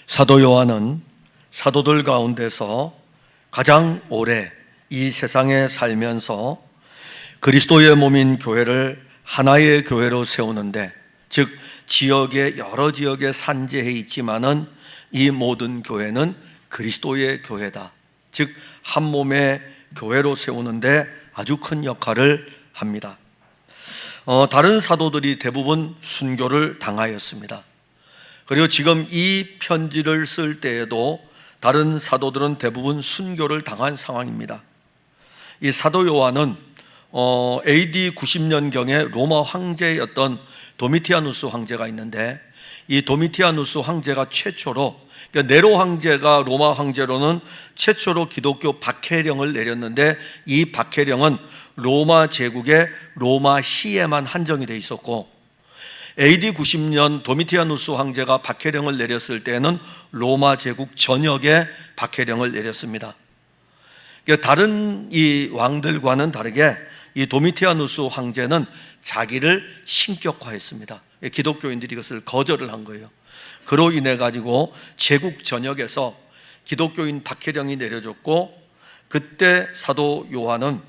사도 요한은 사도들 가운데서 가장 오래 이 세상에 살면서 그리스도의 몸인 교회를 하나의 교회로 세우는데, 즉 지역에 여러 지역에 산재해 있지만은 이 모든 교회는 그리스도의 교회다, 즉 한 몸의 교회로 세우는데 아주 큰 역할을 합니다. 다른 사도들이 대부분 순교를 당하였습니다. 그리고 지금 이 편지를 쓸 때에도 다른 사도들은 대부분 순교를 당한 상황입니다. 이 사도 요한은 AD 90년경에 로마 황제였던 도미티아누스 황제가 있는데, 이 도미티아누스 황제가 최초로, 그러니까 네로 황제가 로마 황제로는 최초로 기독교 박해령을 내렸는데, 이 박해령은 로마 제국의 로마 시에만 한정이 돼 있었고, AD 90년 도미티아누스 황제가 박해령을 내렸을 때는 로마 제국 전역에 박해령을 내렸습니다. 그러니까 다른 이 왕들과는 다르게 이 도미티아누스 황제는 자기를 신격화했습니다. 기독교인들이 이것을 거절을 한 거예요. 그로 인해 가지고 제국 전역에서 기독교인 박해령이 내려졌고, 그때 사도 요한은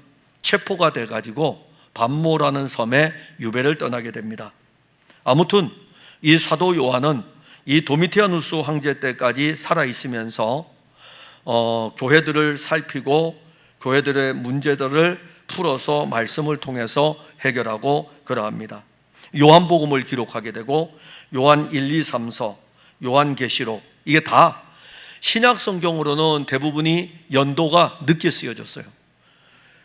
체포가 돼 가지고 반모라는 섬에 유배를 떠나게 됩니다. 아무튼 이 사도 요한은 이 도미티아누스 황제 때까지 살아 있으면서 교회들을 살피고 교회들의 문제들을 풀어서 말씀을 통해서 해결하고 그러합니다. 요한복음을 기록하게 되고 요한 1, 2, 3서, 요한계시록, 이게 다 신약 성경으로는 대부분이 연도가 늦게 쓰여졌어요.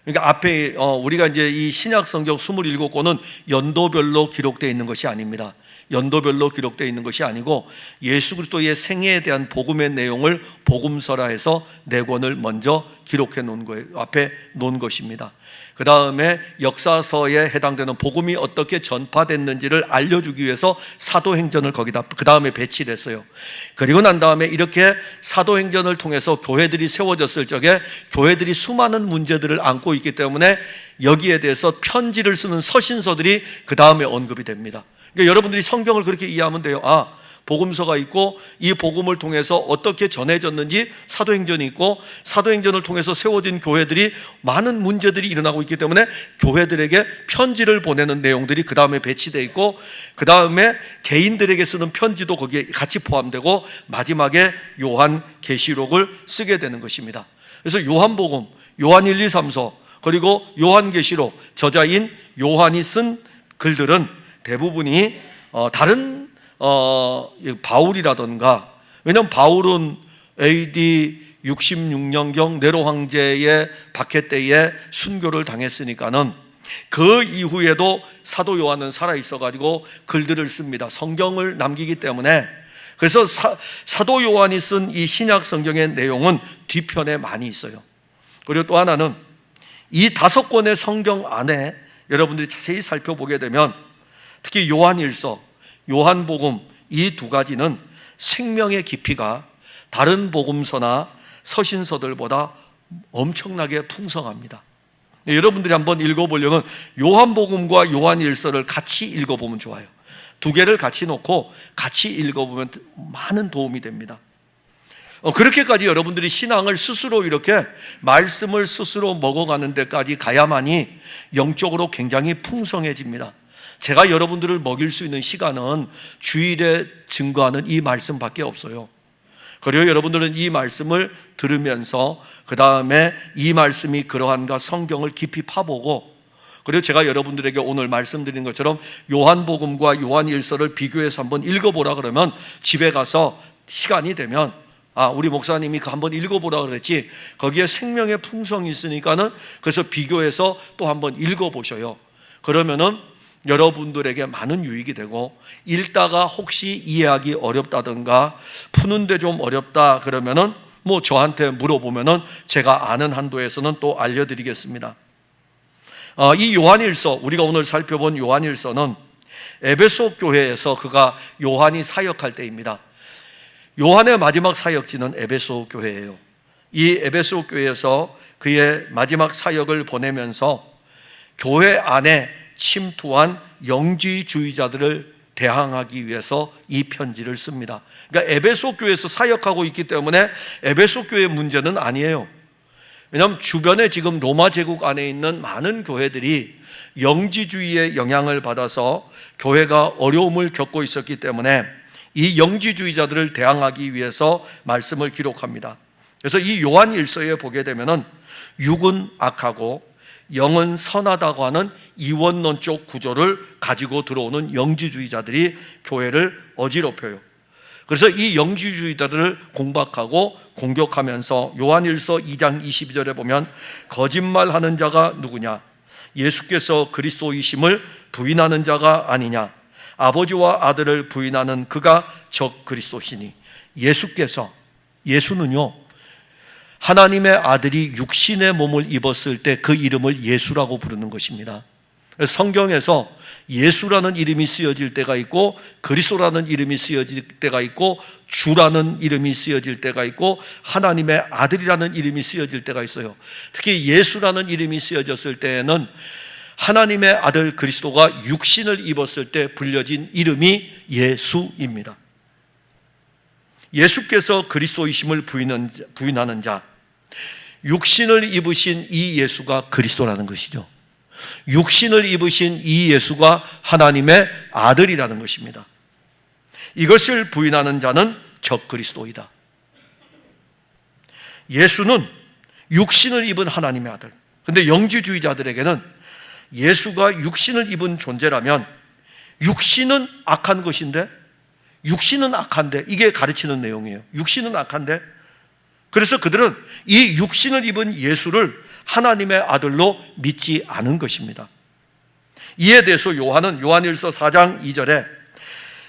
그러니까 앞에 우리가 이제 이 신약 성경 27권은 연도별로 기록되어 있는 것이 아닙니다. 연도별로 기록되어 있는 것이 아니고 예수 그리스도의 생애에 대한 복음의 내용을 복음서라 해서 4권을 먼저 기록해 놓은 거예요. 앞에 놓은 것입니다. 그 다음에 역사서에 해당되는 복음이 어떻게 전파됐는지를 알려주기 위해서 사도행전을 거기다 그 다음에 배치를 했어요. 그리고 난 다음에 이렇게 사도행전을 통해서 교회들이 세워졌을 적에 교회들이 수많은 문제들을 안고 있기 때문에 여기에 대해서 편지를 쓰는 서신서들이 그 다음에 언급이 됩니다. 그러니까 여러분들이 성경을 그렇게 이해하면 돼요. 복음서가 있고 이 복음을 통해서 어떻게 전해졌는지 사도행전이 있고, 사도행전을 통해서 세워진 교회들이 많은 문제들이 일어나고 있기 때문에 교회들에게 편지를 보내는 내용들이 그 다음에 배치되어 있고, 그 다음에 개인들에게 쓰는 편지도 거기에 같이 포함되고, 마지막에 요한계시록을 쓰게 되는 것입니다. 그래서 요한복음, 요한 1, 2, 3서, 그리고 요한계시록, 저자인 요한이 쓴 글들은 대부분이 다른 바울이라던가, 왜냐하면 바울은 AD 66년경 네로 황제의 박해 때에 순교를 당했으니까는 그 이후에도 사도 요한은 살아있어가지고 글들을 씁니다. 성경을 남기기 때문에. 그래서 사도 요한이 쓴 이 신약 성경의 내용은 뒤편에 많이 있어요. 그리고 또 하나는 이 5권의 성경 안에 여러분들이 자세히 살펴보게 되면 특히 요한일서, 요한복음, 이 2가지는 생명의 깊이가 다른 복음서나 서신서들보다 엄청나게 풍성합니다. 여러분들이 한번 읽어보려면 요한복음과 요한일서를 같이 읽어보면 좋아요. 2개를 같이 놓고 같이 읽어보면 많은 도움이 됩니다. 그렇게까지 여러분들이 신앙을 스스로 이렇게 말씀을 스스로 먹어가는 데까지 가야만이 영적으로 굉장히 풍성해집니다. 제가 여러분들을 먹일 수 있는 시간은 주일에 증거하는 이 말씀밖에 없어요. 그리고 여러분들은 이 말씀을 들으면서 그 다음에 이 말씀이 그러한가 성경을 깊이 파보고, 그리고 제가 여러분들에게 오늘 말씀드린 것처럼 요한복음과 요한일서를 비교해서 한번 읽어보라 그러면 집에 가서 시간이 되면 우리 목사님이 그 한번 읽어보라 그랬지, 거기에 생명의 풍성이 있으니까는 그래서 비교해서 또 한번 읽어보셔요. 그러면은 여러분들에게 많은 유익이 되고, 읽다가 혹시 이해하기 어렵다든가 푸는데 좀 어렵다 그러면은 저한테 물어보면은 제가 아는 한도에서는 또 알려드리겠습니다. 이 요한일서, 우리가 오늘 살펴본 요한일서는 에베소 교회에서 그가 요한이 사역할 때입니다. 요한의 마지막 사역지는 에베소 교회예요. 이 에베소 교회에서 그의 마지막 사역을 보내면서 교회 안에 침투한 영지주의자들을 대항하기 위해서 이 편지를 씁니다. 그러니까 에베소 교회에서 사역하고 있기 때문에 에베소 교회의 문제는 아니에요. 왜냐하면 주변에 지금 로마 제국 안에 있는 많은 교회들이 영지주의의 영향을 받아서 교회가 어려움을 겪고 있었기 때문에 이 영지주의자들을 대항하기 위해서 말씀을 기록합니다. 그래서 이 요한 일서에 보게 되면은 육은 악하고 영은 선하다고 하는 이원론적 구조를 가지고 들어오는 영지주의자들이 교회를 어지럽혀요. 그래서 이 영지주의자들을 공박하고 공격하면서 요한일서 2장 22절에 보면 거짓말하는 자가 누구냐? 예수께서 그리스도이심을 부인하는 자가 아니냐? 아버지와 아들을 부인하는 그가 적 그리스도시니. 예수는요, 하나님의 아들이 육신의 몸을 입었을 때 그 이름을 예수라고 부르는 것입니다. 성경에서 예수라는 이름이 쓰여질 때가 있고, 그리스도라는 이름이 쓰여질 때가 있고, 주라는 이름이 쓰여질 때가 있고, 하나님의 아들이라는 이름이 쓰여질 때가 있어요. 특히 예수라는 이름이 쓰여졌을 때에는 하나님의 아들 그리스도가 육신을 입었을 때 불려진 이름이 예수입니다. 예수께서 그리스도이심을 부인하는 자, 육신을 입으신 이 예수가 그리스도라는 것이죠. 육신을 입으신 이 예수가 하나님의 아들이라는 것입니다. 이것을 부인하는 자는 적 그리스도이다. 예수는 육신을 입은 하나님의 아들. 그런데 영지주의자들에게는 예수가 육신을 입은 존재라면 육신은 악한 것인데, 육신은 악한데, 이게 가르치는 내용이에요. 육신은 악한데, 그래서 그들은 이 육신을 입은 예수를 하나님의 아들로 믿지 않은 것입니다. 이에 대해서 요한일서 4장 2절에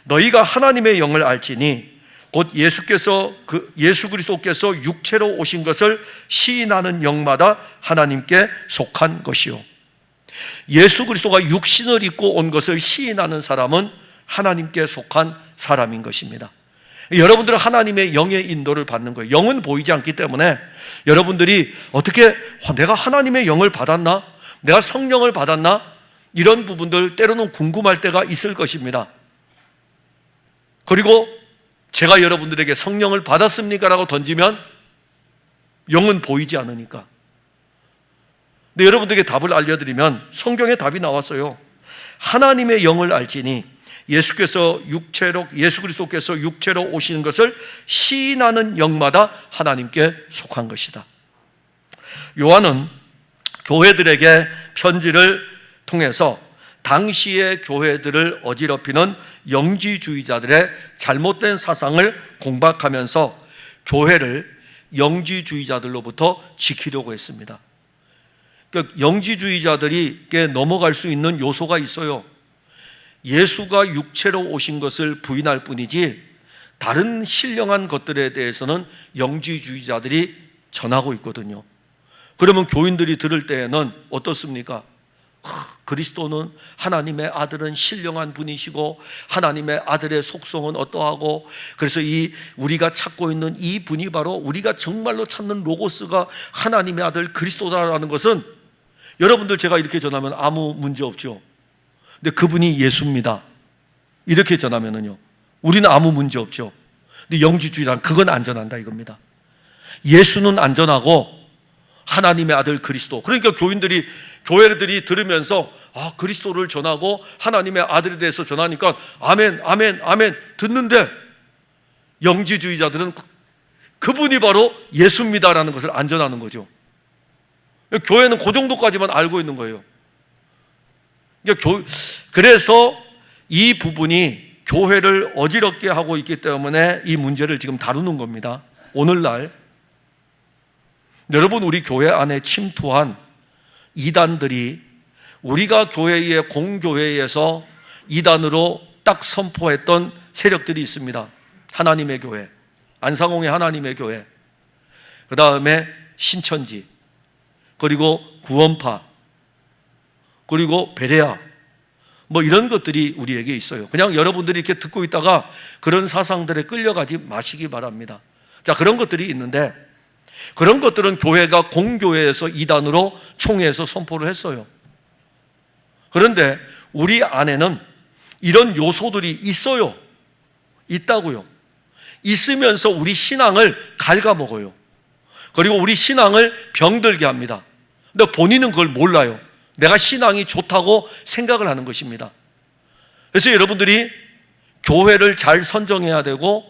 너희가 하나님의 영을 알지니 곧 예수 그리스도께서 육체로 오신 것을 시인하는 영마다 하나님께 속한 것이요. 예수 그리스도가 육신을 입고 온 것을 시인하는 사람은 하나님께 속한 사람인 것입니다. 여러분들은 하나님의 영의 인도를 받는 거예요. 영은 보이지 않기 때문에 여러분들이 어떻게 내가 하나님의 영을 받았나? 내가 성령을 받았나? 이런 부분들 때로는 궁금할 때가 있을 것입니다. 그리고 제가 여러분들에게 성령을 받았습니까? 라고 던지면 영은 보이지 않으니까. 근데 여러분들에게 답을 알려드리면 성경에 답이 나왔어요. 하나님의 영을 알지니 예수 그리스도께서 육체로 오시는 것을 시인하는 영마다 하나님께 속한 것이다. 요한은 교회들에게 편지를 통해서 당시의 교회들을 어지럽히는 영지주의자들의 잘못된 사상을 공박하면서 교회를 영지주의자들로부터 지키려고 했습니다. 그러니까 영지주의자들에게 넘어갈 수 있는 요소가 있어요. 예수가 육체로 오신 것을 부인할 뿐이지 다른 신령한 것들에 대해서는 영지주의자들이 전하고 있거든요. 그러면 교인들이 들을 때에는 어떻습니까? 그리스도는 하나님의 아들은 신령한 분이시고 하나님의 아들의 속성은 어떠하고, 그래서 우리가 찾고 있는 이 분이 바로 우리가 정말로 찾는 로고스가 하나님의 아들 그리스도다라는 것은 여러분들 제가 이렇게 전하면 아무 문제 없죠. 근데 그분이 예수입니다, 이렇게 전하면은요 우리는 아무 문제 없죠. 근데 영지주의란 그건 안전한다 이겁니다. 예수는 안전하고 하나님의 아들 그리스도. 그러니까 교회들이 들으면서 그리스도를 전하고 하나님의 아들에 대해서 전하니까 아멘 아멘 아멘 듣는데, 영지주의자들은 그분이 바로 예수입니다라는 것을 안 전하는 거죠. 교회는 그 정도까지만 알고 있는 거예요. 그래서 이 부분이 교회를 어지럽게 하고 있기 때문에 이 문제를 지금 다루는 겁니다. 오늘날 여러분, 우리 교회 안에 침투한 이단들이 우리가 교회의 공교회에서 이단으로 딱 선포했던 세력들이 있습니다. 하나님의 교회, 안상홍의 하나님의 교회, 그 다음에 신천지, 그리고 구원파, 그리고 베레아, 이런 것들이 우리에게 있어요. 그냥 여러분들이 이렇게 듣고 있다가 그런 사상들에 끌려가지 마시기 바랍니다. 자, 그런 것들이 있는데 그런 것들은 교회가 공교회에서 이단으로 총회에서 선포를 했어요. 그런데 우리 안에는 이런 요소들이 있어요. 있다고요. 있으면서 우리 신앙을 갉아먹어요. 그리고 우리 신앙을 병들게 합니다. 근데 본인은 그걸 몰라요. 내가 신앙이 좋다고 생각을 하는 것입니다. 그래서 여러분들이 교회를 잘 선정해야 되고,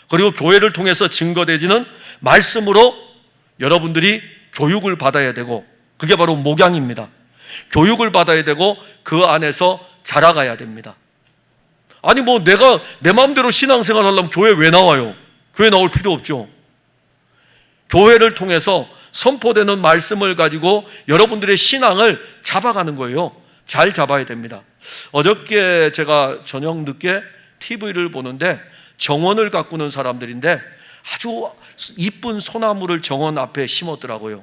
그리고 교회를 통해서 증거되지는 말씀으로 여러분들이 교육을 받아야 되고, 그게 바로 목양입니다. 교육을 받아야 되고 그 안에서 자라가야 됩니다. 아니 내가 내 마음대로 신앙생활 하려면 교회 왜 나와요? 교회 나올 필요 없죠. 교회를 통해서 선포되는 말씀을 가지고 여러분들의 신앙을 잡아가는 거예요. 잘 잡아야 됩니다. 어저께 제가 저녁 늦게 TV를 보는데 정원을 가꾸는 사람들인데 아주 이쁜 소나무를 정원 앞에 심었더라고요.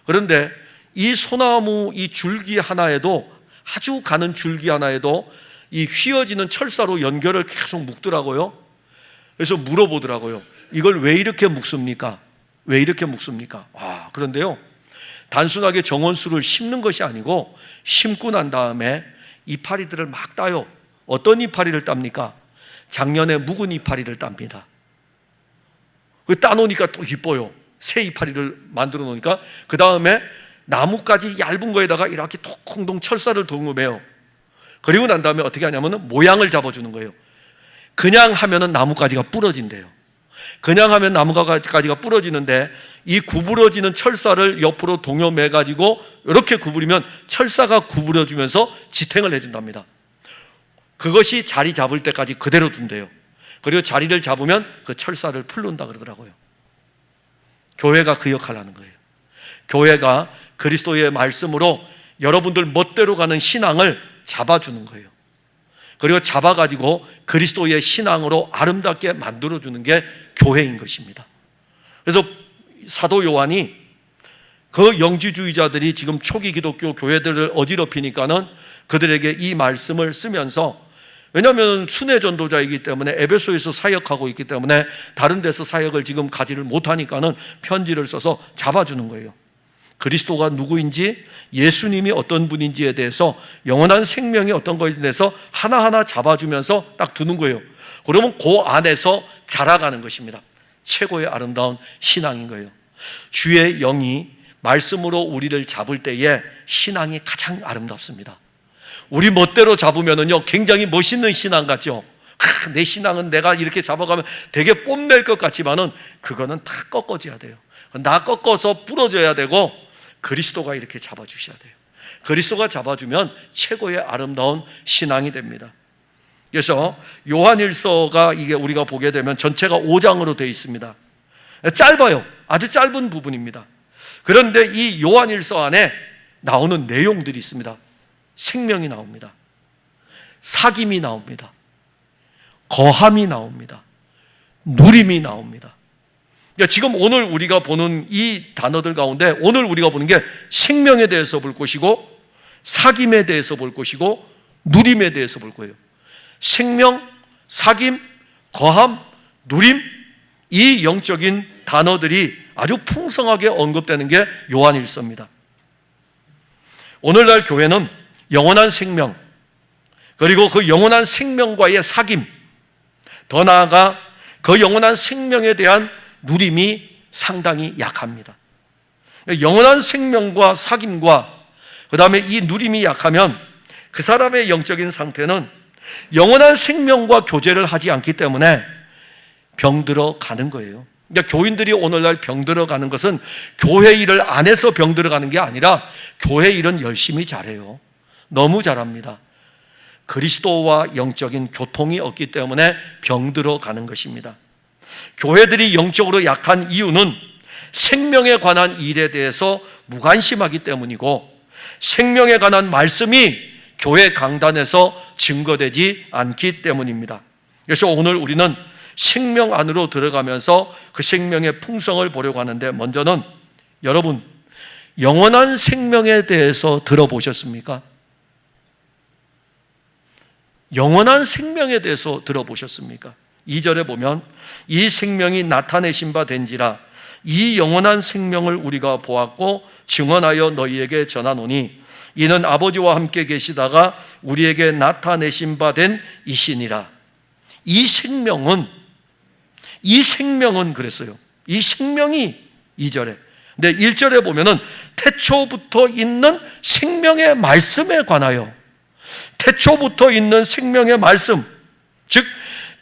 그런데 이 소나무 이 줄기 하나에도, 아주 가는 줄기 하나에도 이 휘어지는 철사로 연결을 계속 묶더라고요. 그래서 물어보더라고요. 이걸 왜 이렇게 묶습니까? 왜 이렇게 묶습니까? 그런데요, 단순하게 정원수를 심는 것이 아니고 심고 난 다음에 이파리들을 막 따요. 어떤 이파리를 땁니까? 작년에 묵은 이파리를 땁니다. 따놓으니까 또 이뻐요. 새 이파리를 만들어 놓으니까 그 다음에 나뭇가지 얇은 거에다가 이렇게 톡콩동 철사를 동금해요. 그리고 난 다음에 어떻게 하냐면 모양을 잡아주는 거예요. 그냥 하면은 나뭇가지가 부러진대요. 그냥 하면 나뭇가지가 부러지는데 이 구부러지는 철사를 옆으로 동여매 가지고 이렇게 구부리면 철사가 구부러지면서 지탱을 해준답니다. 그것이 자리 잡을 때까지 그대로 둔대요. 그리고 자리를 잡으면 그 철사를 풀른다 그러더라고요. 교회가 그 역할을 하는 거예요. 교회가 그리스도의 말씀으로 여러분들 멋대로 가는 신앙을 잡아주는 거예요. 그리고 잡아가지고 그리스도의 신앙으로 아름답게 만들어주는 게 교회인 것입니다. 그래서 사도 요한이 그 영지주의자들이 지금 초기 기독교 교회들을 어지럽히니까는 그들에게 이 말씀을 쓰면서, 왜냐하면 순회 전도자이기 때문에 에베소에서 사역하고 있기 때문에 다른 데서 사역을 지금 가지를 못하니까는 편지를 써서 잡아주는 거예요. 그리스도가 누구인지, 예수님이 어떤 분인지에 대해서, 영원한 생명이 어떤 것에 대해서 하나하나 잡아주면서 딱 두는 거예요. 그러면 그 안에서 자라가는 것입니다. 최고의 아름다운 신앙인 거예요. 주의 영이 말씀으로 우리를 잡을 때에 신앙이 가장 아름답습니다. 우리 멋대로 잡으면은요, 굉장히 멋있는 신앙 같죠. 내 신앙은 내가 이렇게 잡아가면 되게 뽐낼 것 같지만은 그거는 다 꺾어져야 돼요. 나 꺾어서 부러져야 되고 그리스도가 이렇게 잡아주셔야 돼요. 그리스도가 잡아주면 최고의 아름다운 신앙이 됩니다. 그래서 요한일서가 이게 우리가 보게 되면 전체가 5장으로 되어 있습니다. 짧아요. 아주 짧은 부분입니다. 그런데 이 요한일서 안에 나오는 내용들이 있습니다. 생명이 나옵니다. 사귐이 나옵니다. 거함이 나옵니다. 누림이 나옵니다. 그러니까 지금 오늘 우리가 보는 이 단어들 가운데 오늘 우리가 보는 게 생명에 대해서 볼 것이고, 사귐에 대해서 볼 것이고, 누림에 대해서 볼 거예요. 생명, 사귐, 거함, 누림, 이 영적인 단어들이 아주 풍성하게 언급되는 게 요한일서입니다. 오늘날 교회는 영원한 생명, 그리고 그 영원한 생명과의 사귐, 더 나아가 그 영원한 생명에 대한 누림이 상당히 약합니다. 영원한 생명과 사귐과 그 다음에 이 누림이 약하면 그 사람의 영적인 상태는 영원한 생명과 교제를 하지 않기 때문에 병들어 가는 거예요. 그러니까 교인들이 오늘날 병들어 가는 것은 교회 일을 안 해서 병들어 가는 게 아니라 교회 일은 열심히 잘해요. 너무 잘합니다. 그리스도와 영적인 교통이 없기 때문에 병들어 가는 것입니다. 교회들이 영적으로 약한 이유는 생명에 관한 일에 대해서 무관심하기 때문이고, 생명에 관한 말씀이 교회 강단에서 증거되지 않기 때문입니다. 그래서 오늘 우리는 생명 안으로 들어가면서 그 생명의 풍성을 보려고 하는데, 먼저는 여러분, 영원한 생명에 대해서 들어보셨습니까? 영원한 생명에 대해서 들어보셨습니까? 2절에 보면 이 생명이 나타내신 바 된지라 이 영원한 생명을 우리가 보았고 증언하여 너희에게 전하노니 이는 아버지와 함께 계시다가 우리에게 나타내신 바 된 이시니라. 이 생명은 그랬어요. 이 생명이 2절에. 근데 1절에 보면은 태초부터 있는 생명의 말씀에 관하여, 태초부터 있는 생명의 말씀, 즉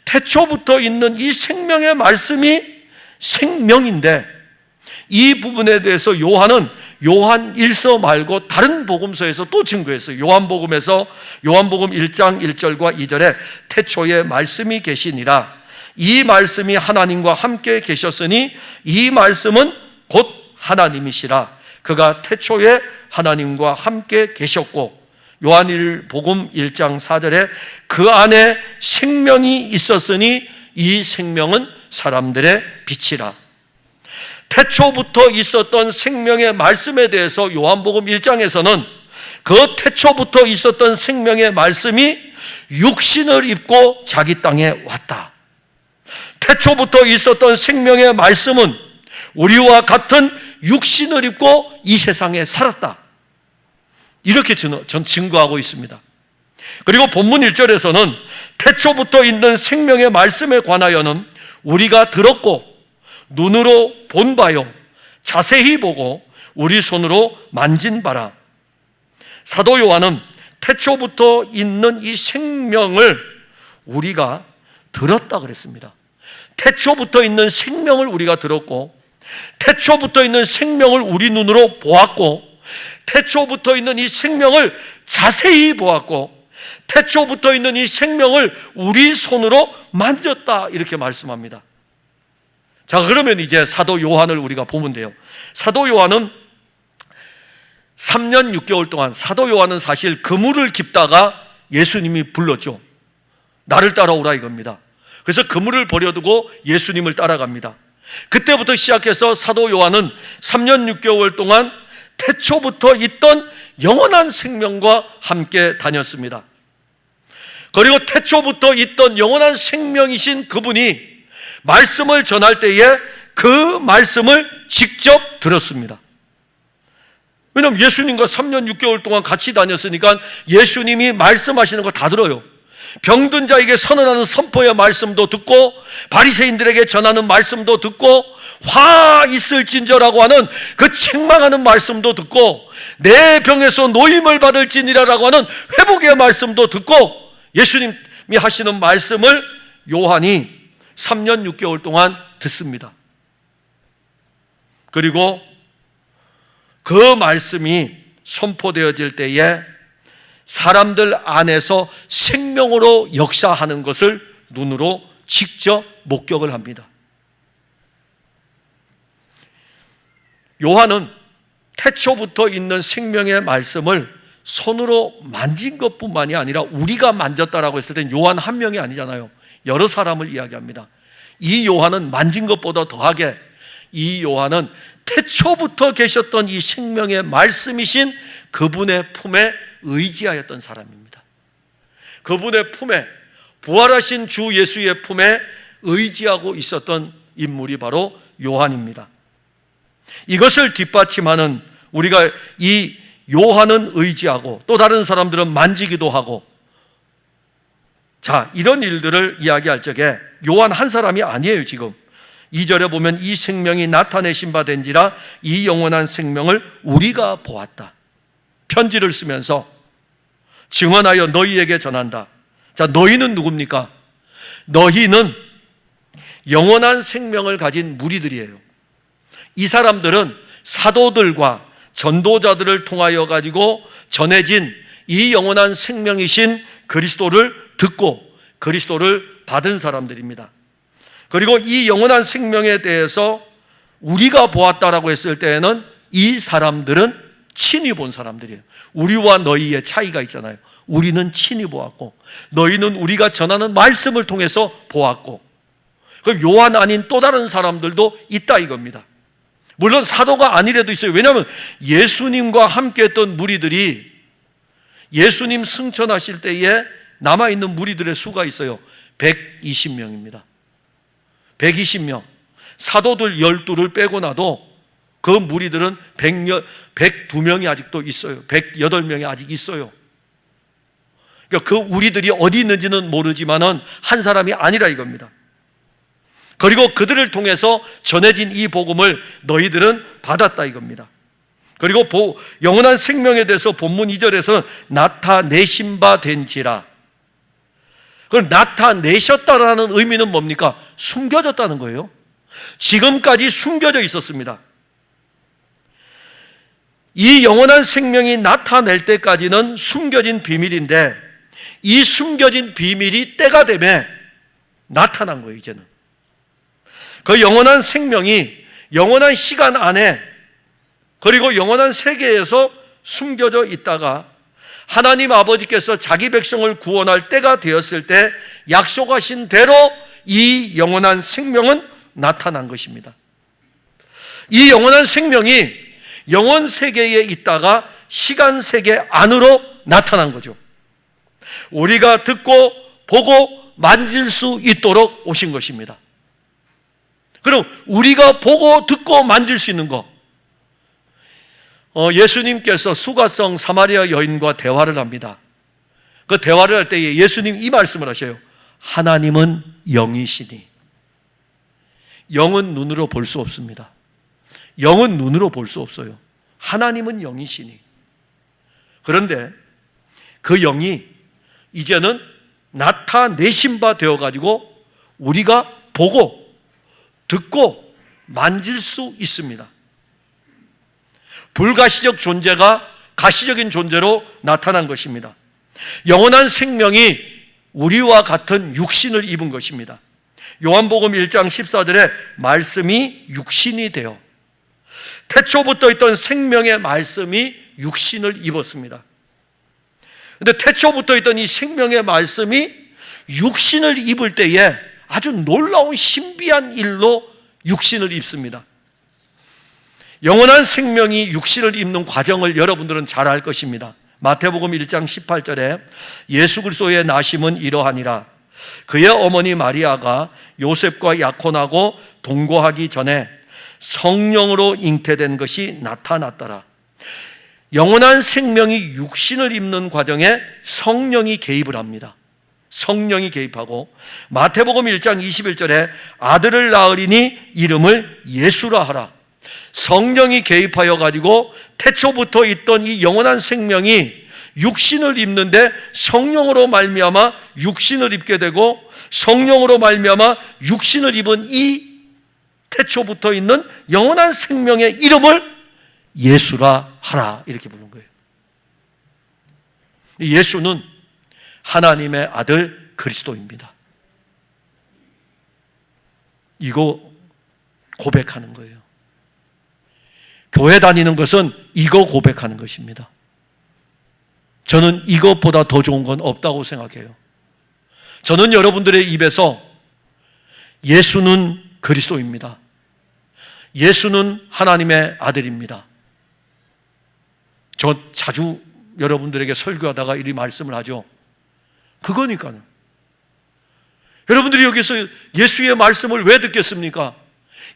태초부터 있는 이 생명의 말씀이 생명인데, 이 부분에 대해서 요한은 요한 1서 말고 다른 복음서에서 또 증거했어요. 요한복음 1장 1절과 2절에 태초에 말씀이 계시니라. 이 말씀이 하나님과 함께 계셨으니 이 말씀은 곧 하나님이시라. 그가 태초에 하나님과 함께 계셨고, 요한복음 1장 4절에 그 안에 생명이 있었으니 이 생명은 사람들의 빛이라. 태초부터 있었던 생명의 말씀에 대해서 요한복음 1장에서는 그 태초부터 있었던 생명의 말씀이 육신을 입고 자기 땅에 왔다. 태초부터 있었던 생명의 말씀은 우리와 같은 육신을 입고 이 세상에 살았다. 이렇게 전 증거하고 있습니다. 그리고 본문 1절에서는 태초부터 있는 생명의 말씀에 관하여는 우리가 들었고 눈으로 본 바요, 자세히 보고 우리 손으로 만진 바라. 사도 요한은 태초부터 있는 이 생명을 우리가 들었다 그랬습니다. 태초부터 있는 생명을 우리가 들었고, 태초부터 있는 생명을 우리 눈으로 보았고, 태초부터 있는 이 생명을 자세히 보았고, 태초부터 있는 이 생명을 우리 손으로 만졌다, 이렇게 말씀합니다. 자, 그러면 이제 사도 요한을 우리가 보면 돼요. 사도 요한은 3년 6개월 동안, 사도 요한은 사실 그물을 깁다가 예수님이 불렀죠. 나를 따라오라 이겁니다. 그래서 그물을 버려두고 예수님을 따라갑니다. 그때부터 시작해서 사도 요한은 3년 6개월 동안 태초부터 있던 영원한 생명과 함께 다녔습니다. 그리고 태초부터 있던 영원한 생명이신 그분이 말씀을 전할 때에 그 말씀을 직접 들었습니다. 왜냐하면 예수님과 3년 6개월 동안 같이 다녔으니까 예수님이 말씀하시는 거 다 들어요. 병든 자에게 선언하는 선포의 말씀도 듣고, 바리새인들에게 전하는 말씀도 듣고, 화 있을진저라고 하는 그 책망하는 말씀도 듣고, 내 병에서 노임을 받을지니라라고 하는 회복의 말씀도 듣고, 예수님이 하시는 말씀을 요한이 3년 6개월 동안 듣습니다. 그리고 그 말씀이 선포되어질 때에 사람들 안에서 생명으로 역사하는 것을 눈으로 직접 목격을 합니다. 요한은 태초부터 있는 생명의 말씀을 손으로 만진 것뿐만이 아니라 우리가 만졌다라고 했을 땐 요한 한 명이 아니잖아요. 여러 사람을 이야기합니다. 이 요한은 만진 것보다 더하게 이 요한은 태초부터 계셨던 이 생명의 말씀이신 그분의 품에 의지하였던 사람입니다. 그분의 품에, 부활하신 주 예수의 품에 의지하고 있었던 인물이 바로 요한입니다. 이것을 뒷받침하는, 우리가 이 요한은 의지하고 또 다른 사람들은 만지기도 하고, 자, 이런 일들을 이야기할 적에 요한 한 사람이 아니에요. 지금 2절에 보면 이 생명이 나타내신 바 된지라 이 영원한 생명을 우리가 보았다. 편지를 쓰면서 증언하여 너희에게 전한다. 자, 너희는 누굽니까? 너희는 영원한 생명을 가진 무리들이에요. 이 사람들은 사도들과 전도자들을 통하여 가지고 전해진 이 영원한 생명이신 그리스도를 듣고 그리스도를 받은 사람들입니다. 그리고 이 영원한 생명에 대해서 우리가 보았다라고 했을 때에는 이 사람들은 친히 본 사람들이에요. 우리와 너희의 차이가 있잖아요. 우리는 친히 보았고 너희는 우리가 전하는 말씀을 통해서 보았고, 그럼 요한 아닌 또 다른 사람들도 있다 이겁니다. 물론 사도가 아니래도 있어요. 왜냐하면 예수님과 함께 했던 무리들이 예수님 승천하실 때에 남아있는 무리들의 수가 있어요. 120명입니다. 120명. 사도들 12를 빼고 나도 그 무리들은 102명이 아직도 있어요. 108명이 아직 있어요. 그러니까 그 우리들이 어디 있는지는 모르지만은 한 사람이 아니라 이겁니다. 그리고 그들을 통해서 전해진 이 복음을 너희들은 받았다 이겁니다. 그리고 영원한 생명에 대해서 본문 2절에서 나타내신 바 된지라. 그걸 나타내셨다라는 의미는 뭡니까? 숨겨졌다는 거예요. 지금까지 숨겨져 있었습니다. 이 영원한 생명이 나타낼 때까지는 숨겨진 비밀인데 이 숨겨진 비밀이 때가 되면 나타난 거예요. 이제는 그 영원한 생명이 영원한 시간 안에 그리고 영원한 세계에서 숨겨져 있다가 하나님 아버지께서 자기 백성을 구원할 때가 되었을 때 약속하신 대로 이 영원한 생명은 나타난 것입니다. 이 영원한 생명이 영원 세계에 있다가 시간 세계 안으로 나타난 거죠. 우리가 듣고 보고 만질 수 있도록 오신 것입니다. 그럼 우리가 보고 듣고 만질 수 있는 것, 예수님께서 수가성 사마리아 여인과 대화를 합니다. 그 대화를 할 때 예수님 이 말씀을 하셔요. 하나님은 영이시니. 영은 눈으로 볼 수 없습니다. 영은 눈으로 볼 수 없어요. 하나님은 영이시니. 그런데 그 영이 이제는 나타내신 바 되어가지고 우리가 보고 듣고 만질 수 있습니다. 불가시적 존재가 가시적인 존재로 나타난 것입니다. 영원한 생명이 우리와 같은 육신을 입은 것입니다. 요한복음 1장 14절에 말씀이 육신이 되어 태초부터 있던 생명의 말씀이 육신을 입었습니다. 그런데 태초부터 있던 이 생명의 말씀이 육신을 입을 때에 아주 놀라운 신비한 일로 육신을 입습니다. 영원한 생명이 육신을 입는 과정을 여러분들은 잘 알 것입니다. 마태복음 1장 18절에 예수 그리스도의 나심은 이러하니라. 그의 어머니 마리아가 요셉과 약혼하고 동거하기 전에 성령으로 잉태된 것이 나타났더라. 영원한 생명이 육신을 입는 과정에 성령이 개입을 합니다. 성령이 개입하고 마태복음 1장 21절에 아들을 낳으리니 이름을 예수라 하라. 성령이 개입하여 가지고 태초부터 있던 이 영원한 생명이 육신을 입는데 성령으로 말미암아 육신을 입게 되고 성령으로 말미암아 육신을 입은 이 태초부터 있는 영원한 생명의 이름을 예수라 하라 이렇게 부른 거예요. 예수는 하나님의 아들 그리스도입니다. 이거 고백하는 거예요. 교회 다니는 것은 이거 고백하는 것입니다. 저는 이것보다 더 좋은 건 없다고 생각해요. 저는 여러분들의 입에서 예수는 그리스도입니다. 예수는 하나님의 아들입니다. 저 자주 여러분들에게 설교하다가 이 말씀을 하죠. 그거니까요. 여러분들이 여기서 예수의 말씀을 왜 듣겠습니까?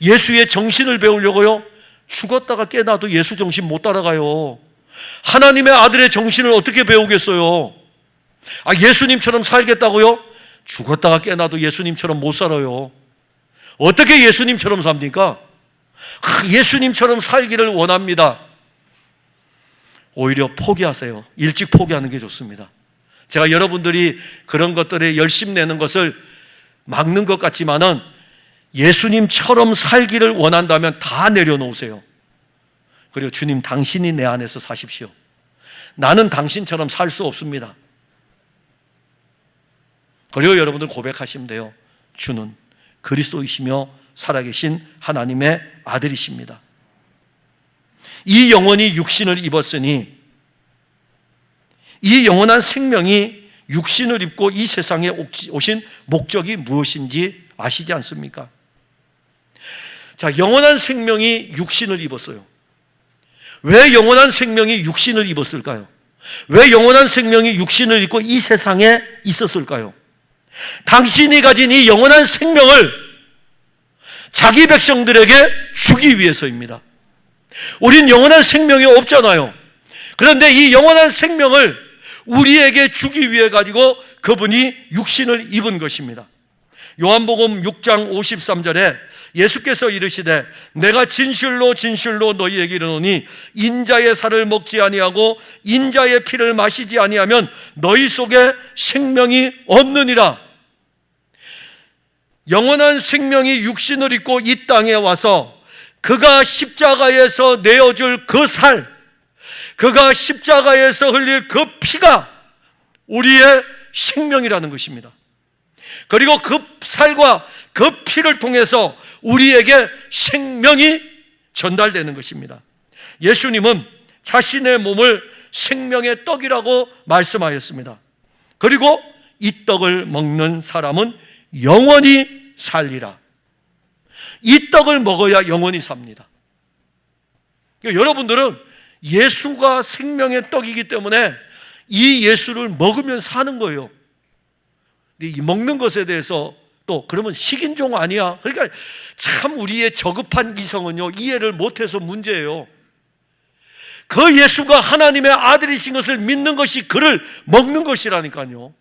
예수의 정신을 배우려고요? 죽었다가 깨나도 예수 정신 못 따라가요. 하나님의 아들의 정신을 어떻게 배우겠어요? 예수님처럼 살겠다고요? 죽었다가 깨나도 예수님처럼 못 살아요. 어떻게 예수님처럼 삽니까? 예수님처럼 살기를 원합니다. 오히려 포기하세요. 일찍 포기하는 게 좋습니다. 제가 여러분들이 그런 것들에 열심 내는 것을 막는 것 같지만은 예수님처럼 살기를 원한다면 다 내려놓으세요. 그리고 주님 당신이 내 안에서 사십시오. 나는 당신처럼 살 수 없습니다. 그리고 여러분들 고백하시면 돼요. 주는 그리스도이시며 살아계신 하나님의 아들이십니다. 이 영혼이 육신을 입었으니 이 영원한 생명이 육신을 입고 이 세상에 오신 목적이 무엇인지 아시지 않습니까? 자, 영원한 생명이 육신을 입었어요. 왜 영원한 생명이 육신을 입었을까요? 왜 영원한 생명이 육신을 입고 이 세상에 있었을까요? 당신이 가진 이 영원한 생명을 자기 백성들에게 주기 위해서입니다. 우린 영원한 생명이 없잖아요. 그런데 이 영원한 생명을 우리에게 주기 위해 가지고 그분이 육신을 입은 것입니다. 요한복음 6장 53절에 예수께서 이르시되 내가 진실로 진실로 너희에게 이르노니 인자의 살을 먹지 아니하고 인자의 피를 마시지 아니하면 너희 속에 생명이 없느니라. 영원한 생명이 육신을 입고 이 땅에 와서 그가 십자가에서 내어줄 그 살, 그가 십자가에서 흘릴 그 피가 우리의 생명이라는 것입니다. 그리고 그 살과 그 피를 통해서 우리에게 생명이 전달되는 것입니다. 예수님은 자신의 몸을 생명의 떡이라고 말씀하였습니다. 그리고 이 떡을 먹는 사람은 영원히 살리라. 이 떡을 먹어야 영원히 삽니다. 그러니까 여러분들은 예수가 생명의 떡이기 때문에 이 예수를 먹으면 사는 거예요. 이 먹는 것에 대해서 또 그러면 식인종 아니야? 그러니까 참 우리의 저급한 이성은요 이해를 못해서 문제예요. 그 예수가 하나님의 아들이신 것을 믿는 것이 그를 먹는 것이라니까요.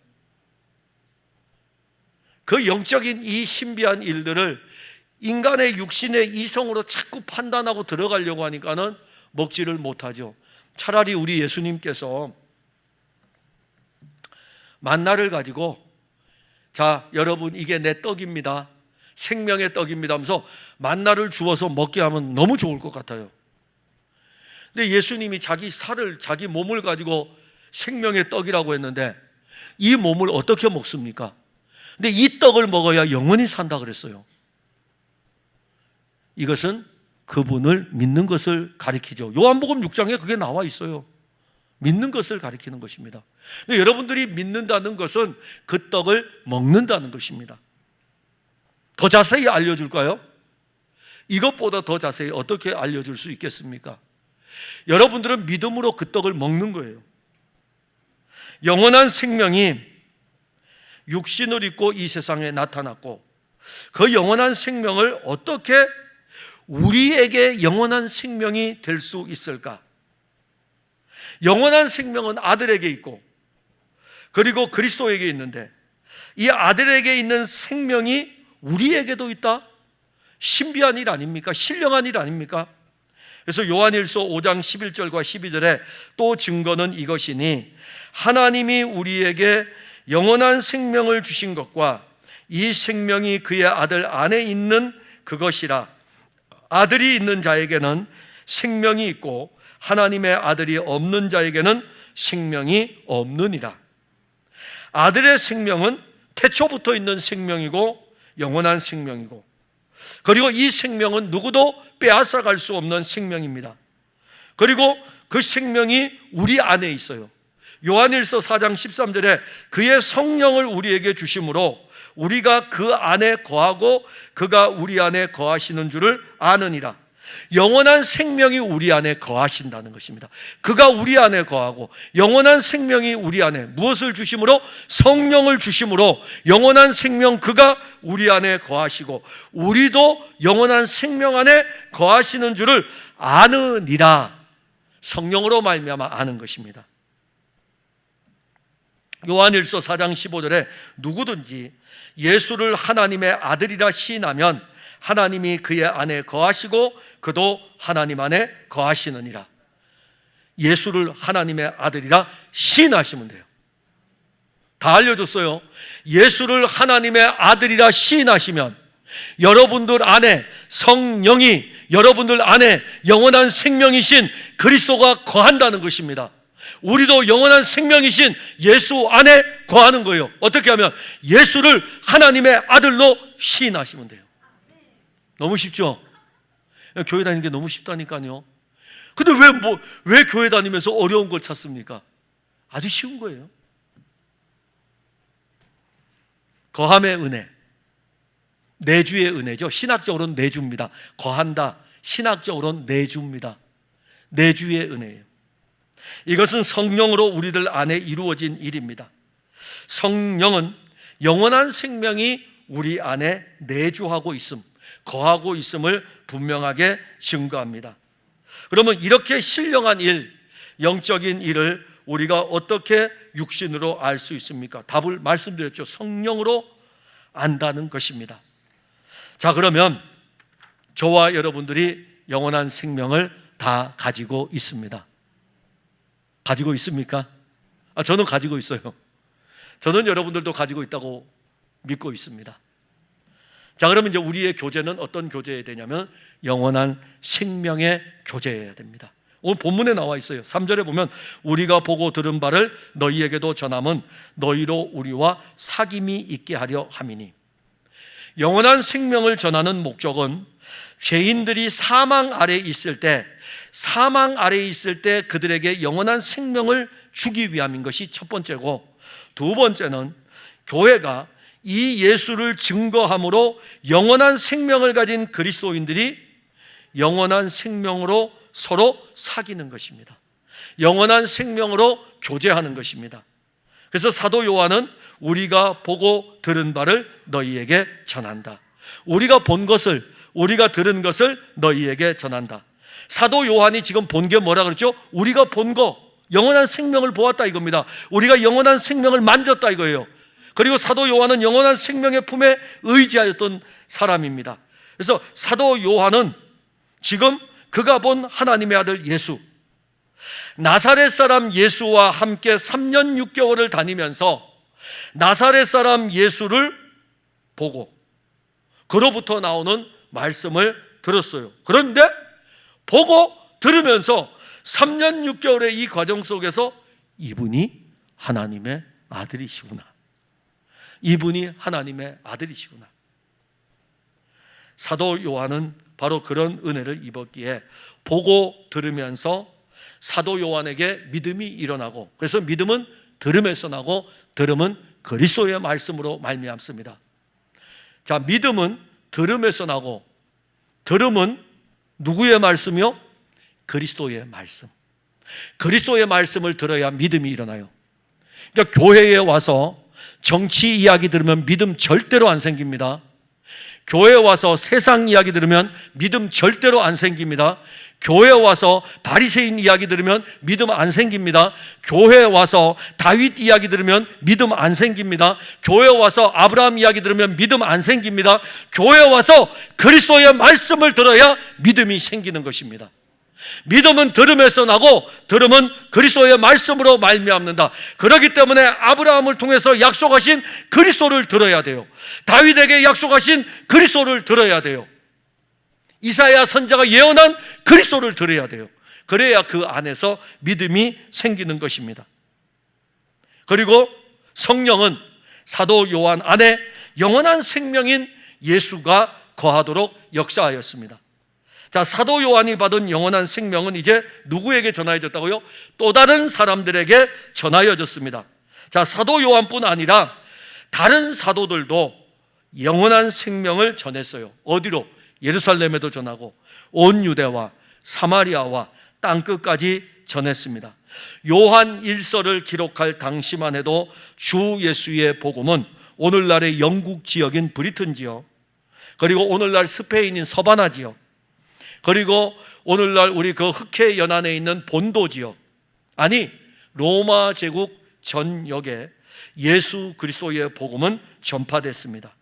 그 영적인 이 신비한 일들을 인간의 육신의 이성으로 자꾸 판단하고 들어가려고 하니까는 먹지를 못하죠. 차라리 우리 예수님께서 만나를 가지고 자, 여러분 이게 내 떡입니다. 생명의 떡입니다 하면서 만나를 주어서 먹게 하면 너무 좋을 것 같아요. 근데 예수님이 자기 살을, 자기 몸을 가지고 생명의 떡이라고 했는데 이 몸을 어떻게 먹습니까? 근데 이 떡을 먹어야 영원히 산다 그랬어요. 이것은 그분을 믿는 것을 가리키죠. 요한복음 6장에 그게 나와 있어요. 믿는 것을 가리키는 것입니다. 여러분들이 믿는다는 것은 그 떡을 먹는다는 것입니다. 더 자세히 알려줄까요? 이것보다 더 자세히 어떻게 알려줄 수 있겠습니까? 여러분들은 믿음으로 그 떡을 먹는 거예요. 영원한 생명이 육신을 입고 이 세상에 나타났고 그 영원한 생명을 어떻게 우리에게 영원한 생명이 될 수 있을까? 영원한 생명은 아들에게 있고 그리고 그리스도에게 있는데 이 아들에게 있는 생명이 우리에게도 있다? 신비한 일 아닙니까? 신령한 일 아닙니까? 그래서 요한일서 5장 11절과 12절에 또 증거는 이것이니 하나님이 우리에게 영원한 생명을 주신 것과 이 생명이 그의 아들 안에 있는 그것이라. 아들이 있는 자에게는 생명이 있고 하나님의 아들이 없는 자에게는 생명이 없느니라. 아들의 생명은 태초부터 있는 생명이고 영원한 생명이고 그리고 이 생명은 누구도 빼앗아갈 수 없는 생명입니다. 그리고 그 생명이 우리 안에 있어요. 요한일서 4장 13절에 그의 성령을 우리에게 주심으로 우리가 그 안에 거하고 그가 우리 안에 거하시는 줄을 아느니라. 영원한 생명이 우리 안에 거하신다는 것입니다. 그가 우리 안에 거하고 영원한 생명이 우리 안에 무엇을 주심으로? 성령을 주심으로 영원한 생명 그가 우리 안에 거하시고 우리도 영원한 생명 안에 거하시는 줄을 아느니라. 성령으로 말미암아 아는 것입니다. 요한일서 4장 15절에 누구든지 예수를 하나님의 아들이라 시인하면 하나님이 그의 안에 거하시고 그도 하나님 안에 거하시느니라. 예수를 하나님의 아들이라 시인하시면 돼요. 다 알려줬어요. 예수를 하나님의 아들이라 시인하시면 여러분들 안에 성령이 여러분들 안에 영원한 생명이신 그리스도가 거한다는 것입니다. 우리도 영원한 생명이신 예수 안에 거하는 거예요. 어떻게 하면? 예수를 하나님의 아들로 시인하시면 돼요. 너무 쉽죠? 교회 다니는 게 너무 쉽다니까요. 근데 왜 교회 다니면서 어려운 걸 찾습니까? 아주 쉬운 거예요. 거함의 은혜, 내주의 은혜죠. 신학적으로는 내주입니다. 거한다, 신학적으로는 내주입니다. 내주의 은혜예요. 이것은 성령으로 우리들 안에 이루어진 일입니다. 성령은 영원한 생명이 우리 안에 내주하고 있음, 거하고 있음을 분명하게 증거합니다. 그러면 이렇게 신령한 일, 영적인 일을 우리가 어떻게 육신으로 알 수 있습니까? 답을 말씀드렸죠. 성령으로 안다는 것입니다. 자, 그러면 저와 여러분들이 영원한 생명을 다 가지고 있습니다. 가지고 있습니까? 저는 가지고 있어요. 저는 여러분들도 가지고 있다고 믿고 있습니다. 자, 그러면 이제 우리의 교제는 어떤 교제해야 되냐면 영원한 생명의 교제해야 됩니다. 오늘 본문에 나와 있어요. 3절에 보면 우리가 보고 들은 바를 너희에게도 전함은 너희로 우리와 사귐이 있게 하려 함이니. 영원한 생명을 전하는 목적은 죄인들이 사망 아래에 있을 때 그들에게 영원한 생명을 주기 위함인 것이 첫 번째고, 두 번째는 교회가 이 예수를 증거함으로 영원한 생명을 가진 그리스도인들이 영원한 생명으로 서로 사귀는 것입니다. 영원한 생명으로 교제하는 것입니다. 그래서 사도 요한은 우리가 보고 들은 바를 너희에게 전한다. 우리가 본 것을, 우리가 들은 것을 너희에게 전한다. 사도 요한이 지금 본 게 뭐라 그랬죠? 우리가 본 거, 영원한 생명을 보았다 이겁니다. 우리가 영원한 생명을 만졌다 이거예요. 그리고 사도 요한은 영원한 생명의 품에 의지하였던 사람입니다. 그래서 사도 요한은 지금 그가 본 하나님의 아들 예수, 나사렛 사람 예수와 함께 3년 6개월을 다니면서 나사렛 사람 예수를 보고 그로부터 나오는 말씀을 들었어요. 그런데 보고 들으면서 3년 6개월의 이 과정 속에서 이분이 하나님의 아들이시구나, 이분이 하나님의 아들이시구나. 사도 요한은 바로 그런 은혜를 입었기에 보고 들으면서 사도 요한에게 믿음이 일어나고, 그래서 믿음은 들음에서 나고 들음은 그리스도의 말씀으로 말미암습니다. 자, 믿음은 들음에서 나고 들음은 누구의 말씀이요? 그리스도의 말씀. 그리스도의 말씀을 들어야 믿음이 일어나요. 그러니까 교회에 와서 정치 이야기 들으면 믿음 절대로 안 생깁니다. 교회에 와서 세상 이야기 들으면 믿음 절대로 안 생깁니다. 교회에 와서 바리새인 이야기 들으면 믿음 안 생깁니다. 교회에 와서 다윗 이야기 들으면 믿음 안 생깁니다. 교회에 와서 아브라함 이야기 들으면 믿음 안 생깁니다. 교회에 와서 그리스도의 말씀을 들어야 믿음이 생기는 것입니다. 믿음은 들음에서 나고 들음은 그리스도의 말씀으로 말미암는다. 그렇기 때문에 아브라함을 통해서 약속하신 그리스도를 들어야 돼요. 다윗에게 약속하신 그리스도를 들어야 돼요. 이사야 선지자가 예언한 그리스도를 들어야 돼요. 그래야 그 안에서 믿음이 생기는 것입니다. 그리고 성령은 사도 요한 안에 영원한 생명인 예수가 거하도록 역사하였습니다. 자, 사도 요한이 받은 영원한 생명은 이제 누구에게 전하여졌다고요? 또 다른 사람들에게 전하여졌습니다. 자, 사도 요한뿐 아니라 다른 사도들도 영원한 생명을 전했어요. 어디로? 예루살렘에도 전하고 온 유대와 사마리아와 땅끝까지 전했습니다. 요한 1서를 기록할 당시만 해도 주 예수의 복음은 오늘날의 영국 지역인 브리튼 지역, 그리고 오늘날 스페인인 서바나 지역, 그리고 오늘날 우리 그 흑해 연안에 있는 본도 지역, 아니 로마 제국 전역에 예수 그리스도의 복음은 전파됐습니다.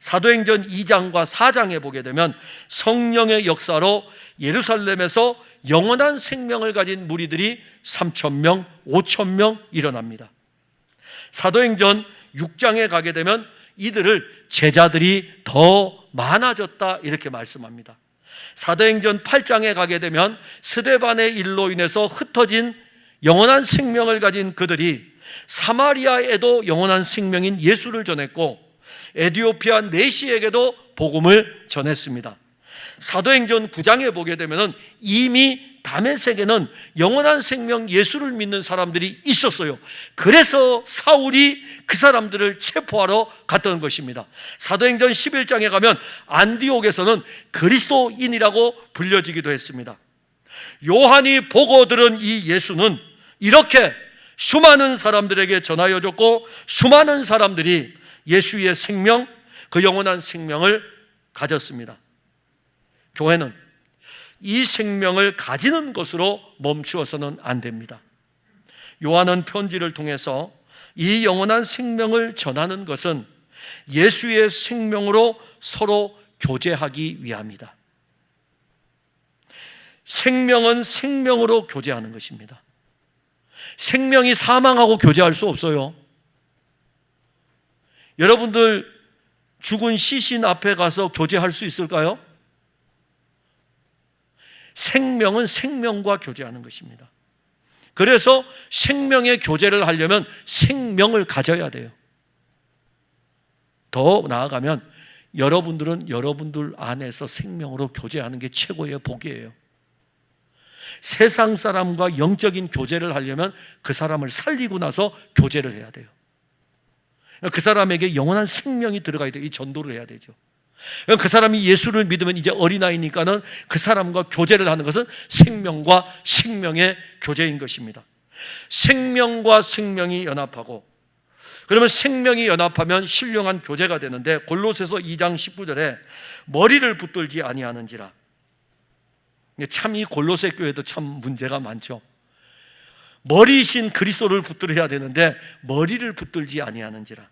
사도행전 2장과 4장에 보게 되면 성령의 역사로 예루살렘에서 영원한 생명을 가진 무리들이 3,000명, 5,000명 일어납니다. 사도행전 6장에 가게 되면 이들을 제자들이 더 많아졌다 이렇게 말씀합니다. 사도행전 8장에 가게 되면 스데반의 일로 인해서 흩어진 영원한 생명을 가진 그들이 사마리아에도 영원한 생명인 예수를 전했고 에티오피아 내시에게도 복음을 전했습니다. 사도행전 9장에 보게 되면 이미 다메섹에는 영원한 생명 예수를 믿는 사람들이 있었어요. 그래서 사울이 그 사람들을 체포하러 갔던 것입니다. 사도행전 11장에 가면 안디옥에서는 그리스도인이라고 불려지기도 했습니다. 요한이 보고 들은 이 예수는 이렇게 수많은 사람들에게 전하여졌고 수많은 사람들이 예수의 생명, 그 영원한 생명을 가졌습니다. 교회는 이 생명을 가지는 것으로 멈추어서는 안 됩니다. 요한은 편지를 통해서 이 영원한 생명을 전하는 것은 예수의 생명으로 서로 교제하기 위함이다. 생명은 생명으로 교제하는 것입니다. 생명이 사망하고 교제할 수 없어요. 여러분들 죽은 시신 앞에 가서 교제할 수 있을까요? 생명은 생명과 교제하는 것입니다. 그래서 생명의 교제를 하려면 생명을 가져야 돼요. 더 나아가면 여러분들은 여러분들 안에서 생명으로 교제하는 게 최고의 복이에요. 세상 사람과 영적인 교제를 하려면 그 사람을 살리고 나서 교제를 해야 돼요. 그 사람에게 영원한 생명이 들어가야 돼요. 이 전도를 해야 되죠. 그 사람이 예수를 믿으면 이제 어린아이니까는 그 사람과 교제를 하는 것은 생명과 생명의 교제인 것입니다. 생명과 생명이 연합하고, 그러면 생명이 연합하면 신령한 교제가 되는데, 골로새서 2장 19절에 머리를 붙들지 아니하는지라. 참 이 골로새 교회도 참 문제가 많죠. 머리이신 그리스도를 붙들어야 되는데 머리를 붙들지 아니하는지라.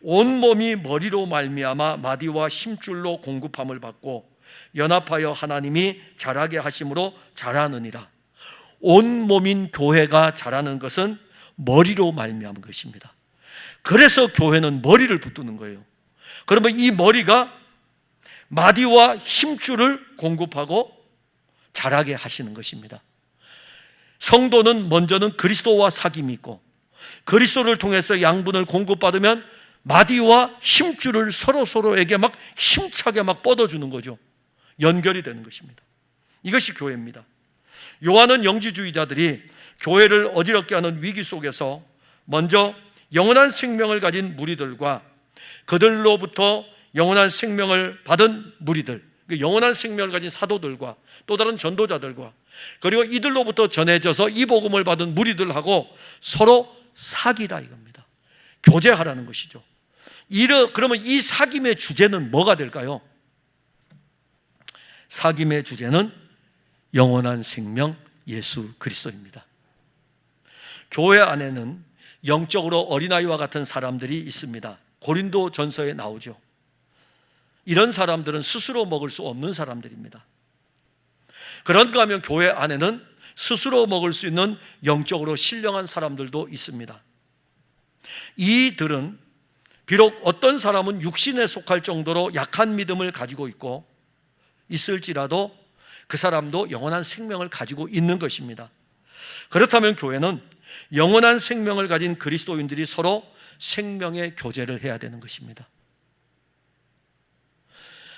온몸이 머리로 말미암아 마디와 힘줄로 공급함을 받고 연합하여 하나님이 자라게 하심으로 자라느니라. 온몸인 교회가 자라는 것은 머리로 말미암은 것입니다. 그래서 교회는 머리를 붙드는 거예요. 그러면 이 머리가 마디와 힘줄을 공급하고 자라게 하시는 것입니다. 성도는 먼저는 그리스도와 사귐이 있고, 그리스도를 통해서 양분을 공급받으면 마디와 힘줄을 서로에게 막 힘차게 막 뻗어주는 거죠. 연결이 되는 것입니다. 이것이 교회입니다. 요한은 영지주의자들이 교회를 어지럽게 하는 위기 속에서 먼저 영원한 생명을 가진 무리들과 그들로부터 영원한 생명을 받은 무리들, 영원한 생명을 가진 사도들과 또 다른 전도자들과 그리고 이들로부터 전해져서 이 복음을 받은 무리들하고 서로 사귀라 이겁니다. 교제하라는 것이죠. 그러면 이 사귐의 주제는 뭐가 될까요? 사귐의 주제는 영원한 생명 예수 그리스도입니다. 교회 안에는 영적으로 어린아이와 같은 사람들이 있습니다. 고린도 전서에 나오죠. 이런 사람들은 스스로 먹을 수 없는 사람들입니다. 그런가 하면 교회 안에는 스스로 먹을 수 있는 영적으로 신령한 사람들도 있습니다. 이들은 비록 어떤 사람은 육신에 속할 정도로 약한 믿음을 가지고 있을지라도 그 사람도 영원한 생명을 가지고 있는 것입니다. 그렇다면 교회는 영원한 생명을 가진 그리스도인들이 서로 생명의 교제를 해야 되는 것입니다.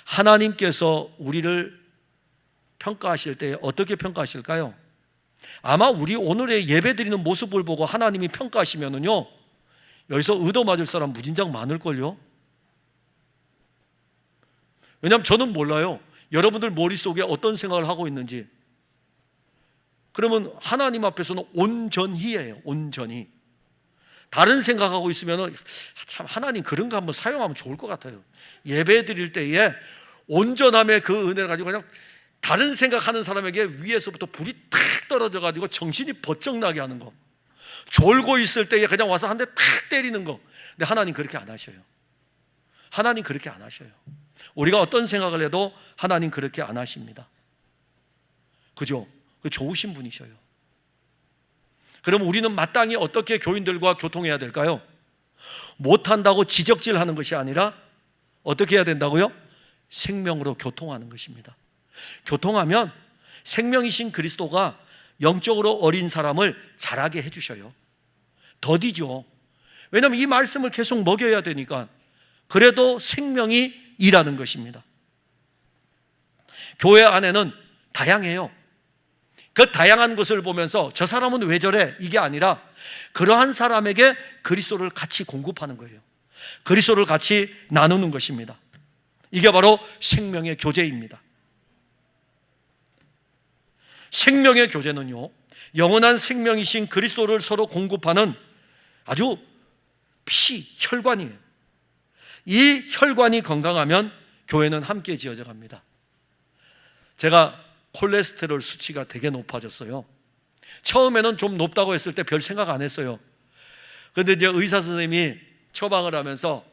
하나님께서 우리를 평가하실 때 어떻게 평가하실까요? 아마 우리 오늘의 예배드리는 모습을 보고 하나님이 평가하시면은요, 여기서 의도 맞을 사람 무진장 많을걸요? 왜냐하면 저는 몰라요. 여러분들 머릿속에 어떤 생각을 하고 있는지. 그러면 하나님 앞에서는 온전히예요. 온전히. 다른 생각하고 있으면 참 하나님 그런 거 한번 사용하면 좋을 것 같아요. 예배 드릴 때에 온전함의 그 은혜를 가지고 그냥 다른 생각하는 사람에게 위에서부터 불이 탁 떨어져 가지고 정신이 버쩍 나게 하는 거, 졸고 있을 때에 그냥 와서 한 대 탁 때리는 거. 근데 하나님 그렇게 안 하셔요. 하나님 그렇게 안 하셔요. 우리가 어떤 생각을 해도 하나님 그렇게 안 하십니다. 그죠? 좋으신 분이셔요. 그럼 우리는 마땅히 어떻게 교인들과 교통해야 될까요? 못한다고 지적질하는 것이 아니라 어떻게 해야 된다고요? 생명으로 교통하는 것입니다. 교통하면 생명이신 그리스도가 영적으로 어린 사람을 자라게 해주셔요. 더디죠. 왜냐하면 이 말씀을 계속 먹여야 되니까. 그래도 생명이 일하는 것입니다. 교회 안에는 다양해요. 그 다양한 것을 보면서 저 사람은 왜 저래? 이게 아니라 그러한 사람에게 그리스도를 같이 공급하는 거예요. 그리스도를 같이 나누는 것입니다. 이게 바로 생명의 교제입니다. 생명의 교제는요, 영원한 생명이신 그리스도를 서로 공급하는 아주 혈관이에요. 이 혈관이 건강하면 교회는 함께 지어져 갑니다. 제가 콜레스테롤 수치가 되게 높아졌어요. 처음에는 좀 높다고 했을 때 별 생각 안 했어요. 그런데 이제 의사 선생님이 처방을 하면서